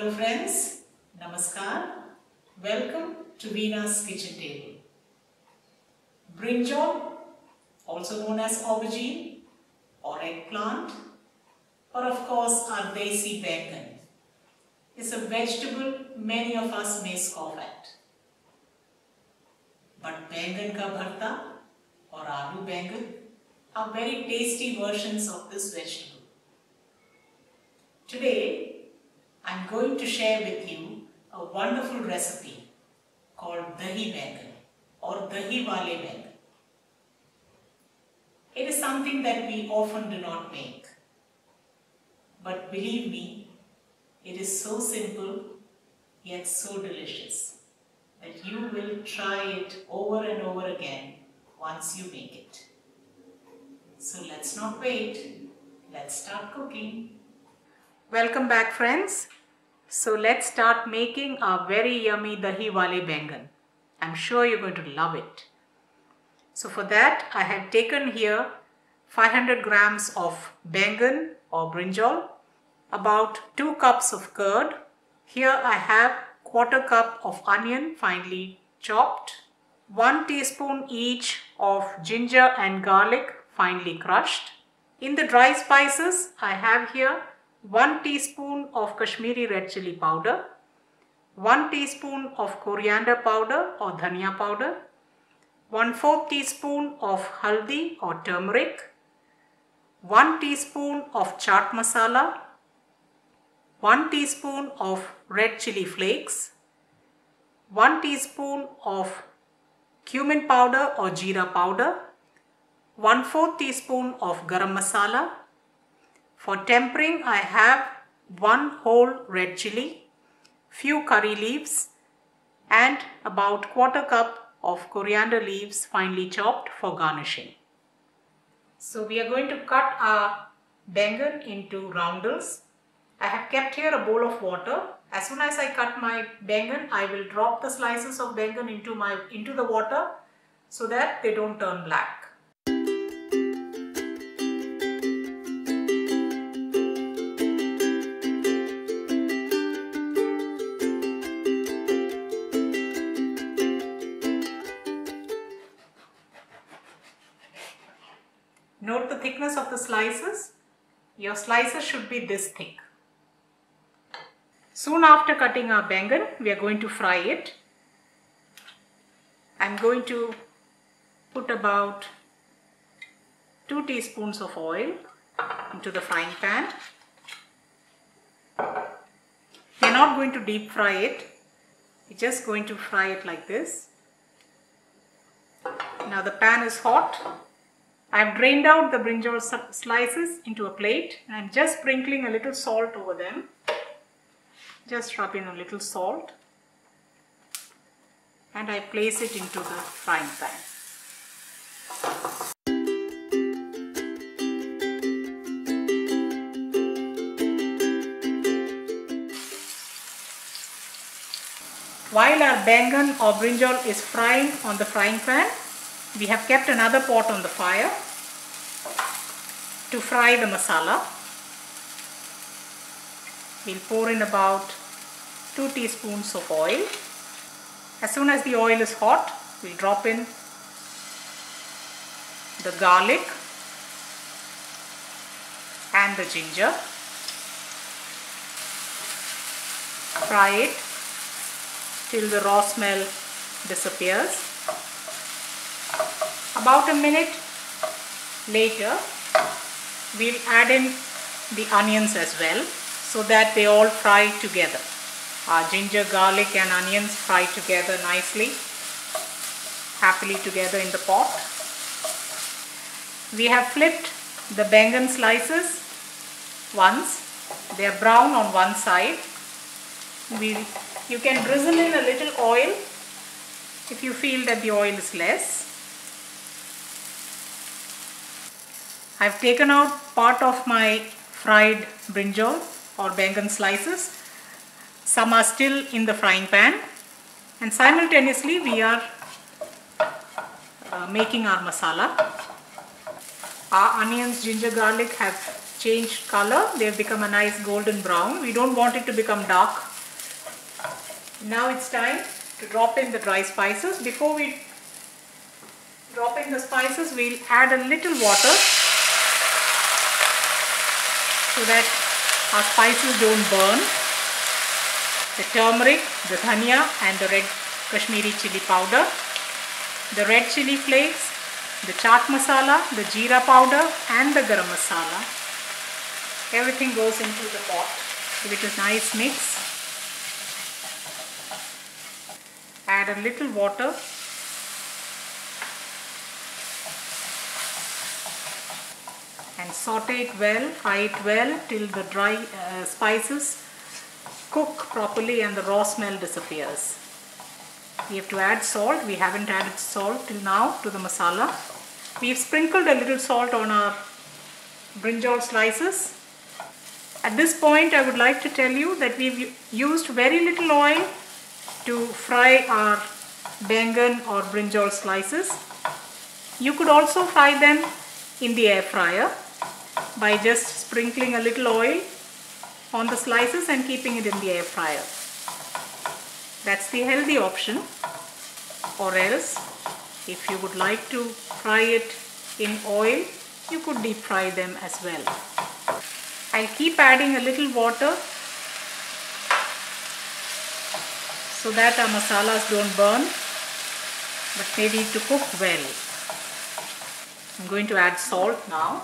Hello friends, Namaskar. Welcome to Veena's Kitchen Table. Brinjal, also known as aubergine or eggplant, or of course our desi bangan, is a vegetable many of us may scoff at. But bangan ka bharta or aloo bangan are very tasty versions of this vegetable. Today, I'm going to share with you a wonderful recipe called dahi bangan or dahi wale bangan. It is something that we often do not make. But believe me, it is so simple yet so delicious that you will try it over and over again once you make it. So let's not wait. Let's start cooking. Welcome back friends. So let's start making our very yummy dahi wale bangan. I'm sure you're going to love it. So for that I have taken here 500 grams of bangan or brinjal, about 2 cups of curd. Here I have 1/4 cup of onion finely chopped, 1 teaspoon each of ginger and garlic finely crushed. In the dry spices I have here 1 teaspoon of Kashmiri red chili powder, 1 teaspoon of coriander powder or dhania powder, 1/4 teaspoon of haldi or turmeric, 1 teaspoon of chaat masala, 1 teaspoon of red chili flakes, 1 teaspoon of cumin powder or jeera powder, 1/4 teaspoon of garam masala. For tempering I have 1 whole red chili, few curry leaves and about 1/4 cup of coriander leaves finely chopped for garnishing. So we are going to cut our bangan into roundels. I have kept here a bowl of water. As soon as I cut my bangan, I will drop the slices of bangan into the water so that they don't turn black. Note the thickness of the slices. Your slices should be this thick. Soon after cutting our bangan, we are going to fry it. I'm going to put about 2 teaspoons of oil into the frying pan. We are not going to deep fry it. We're just going to fry it like this. Now the pan is hot. I've drained out the brinjal slices into a plate and I'm just sprinkling a little salt over them. Just rub in a little salt and I place it into the frying pan. While our bangan or brinjal is frying on the frying pan, we have kept another pot on the fire to fry the masala. We'll pour in about 2 teaspoons of oil. As soon as the oil is hot, we'll drop in the garlic and the ginger. Fry it till the raw smell disappears. About a minute later, we'll add in the onions as well so that they all fry together. Our ginger, garlic and onions fry together nicely, happily together in the pot. We have flipped the bangan slices once. They are brown on one side. You can drizzle in a little oil if you feel that the oil is less. I've taken out part of my fried brinjal or bangan slices. Some are still in the frying pan and simultaneously we are making our masala. Our onions, ginger, garlic have changed color. They have become a nice golden brown. We don't want it to become dark Now it's time to drop in the dry spices. Before we drop in the spices, we'll add a little water so that our spices don't burn. The turmeric, the dhania and the red Kashmiri chili powder, the red chili flakes, the chaat masala, the jeera powder and the garam masala. Everything goes into the pot. Give it a nice mix. Add a little water. And saute it well, fry it well till the dry spices cook properly and the raw smell disappears. We have to add salt. We haven't added salt till now to the masala. We've sprinkled a little salt on our brinjal slices. At this point, I would like to tell you that we've used very little oil to fry our bangan or brinjal slices. You could also fry them in the air fryer by just sprinkling a little oil on the slices and keeping it in the air fryer. That's the healthy option. Or else, if you would like to fry it in oil, you could deep fry them as well. I'll keep adding a little water so that our masalas don't burn, but they need to cook well. I'm going to add salt now.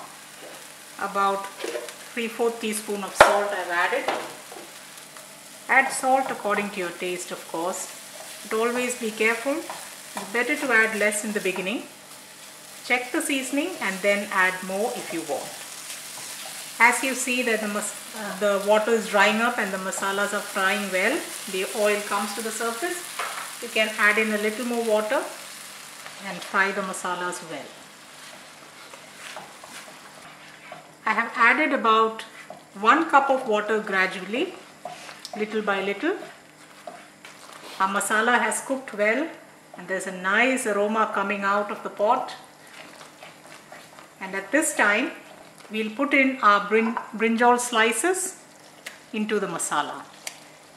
About 3/4 teaspoon of salt I've added. Add salt according to your taste, of course, but always be careful. It's better to add less in the beginning. Check the seasoning and then add more if you want. As you see that the water is drying up and the masalas are frying well, the oil comes to the surface, you can add in a little more water and fry the masalas well. I have added about 1 cup of water gradually, little by little. Our masala has cooked well and there's a nice aroma coming out of the pot. And at this time, we'll put in our brinjal slices into the masala.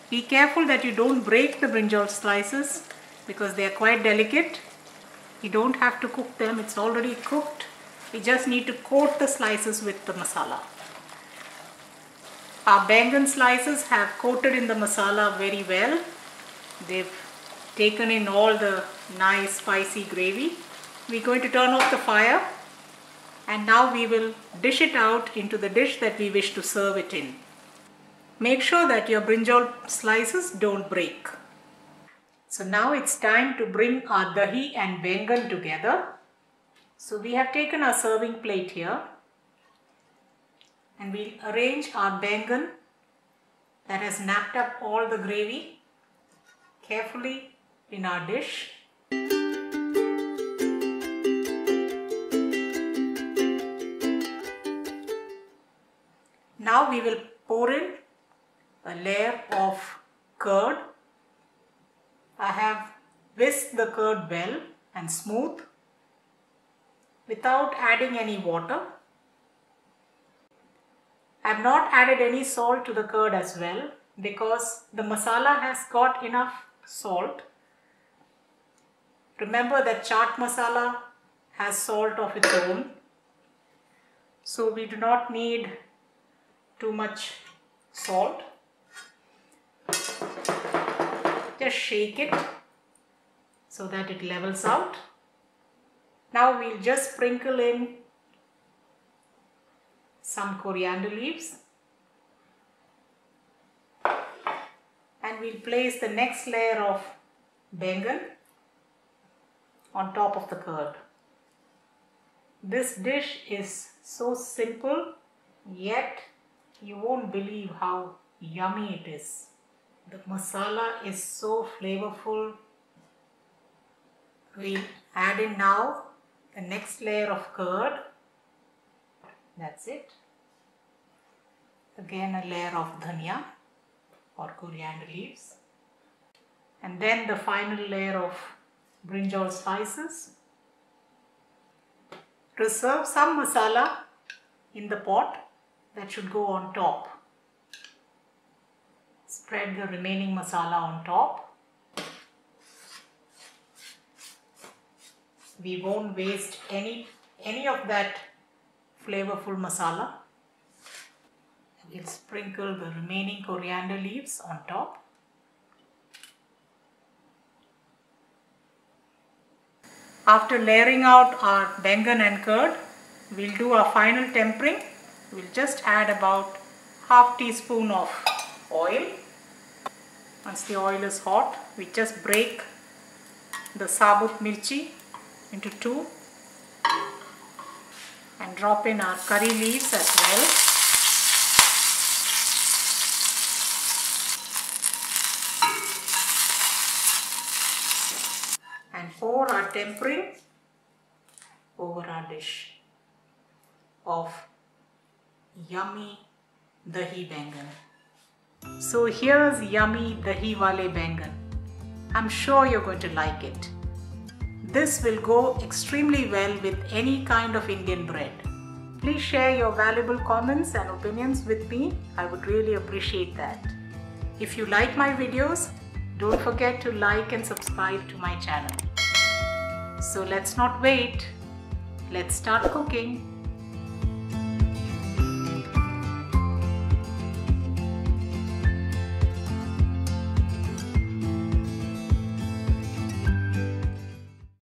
Be careful that you don't break the brinjal slices because they are quite delicate. You don't have to cook them, it's already cooked. We just need to coat the slices with the masala. Our bangan slices have coated in the masala very well. They've taken in all the nice spicy gravy. We're going to turn off the fire and now we will dish it out into the dish that we wish to serve it in. Make sure that your brinjal slices don't break. So now it's time to bring our dahi and bangan together. So we have taken our serving plate here and we'll arrange our bangan that has napped up all the gravy carefully in our dish. Now we will pour in a layer of curd. I have whisked the curd well and smooth without adding any water. I have not added any salt to the curd as well because the masala has got enough salt. Remember that chaat masala has salt of its own, so we do not need too much salt. Just shake it so that it levels out. Now we'll just sprinkle in some coriander leaves and we'll place the next layer of bangan on top of the curd. This dish is so simple, yet you won't believe how yummy it is. The masala is so flavorful. We'll add in now the next layer of curd. That's it. Again a layer of dhania or coriander leaves. And then the final layer of brinjal spices. Reserve some masala in the pot that should go on top. Spread the remaining masala on top. we won't waste any of that flavorful masala. We'll sprinkle the remaining coriander leaves on top. After layering out our bangan and curd, we'll do our final tempering. We'll just add about half teaspoon of oil. Once the oil is hot, we just break the sabut mirchi into two and drop in our curry leaves as well. And pour our tempering over our dish of yummy dahi bangan. So here's yummy dahi wale bangan. I'm sure you're going to like it. This will go extremely well with any kind of Indian bread. Please share your valuable comments and opinions with me. I would really appreciate that. If you like my videos, don't forget to like and subscribe to my channel. So let's not wait. Let's start cooking.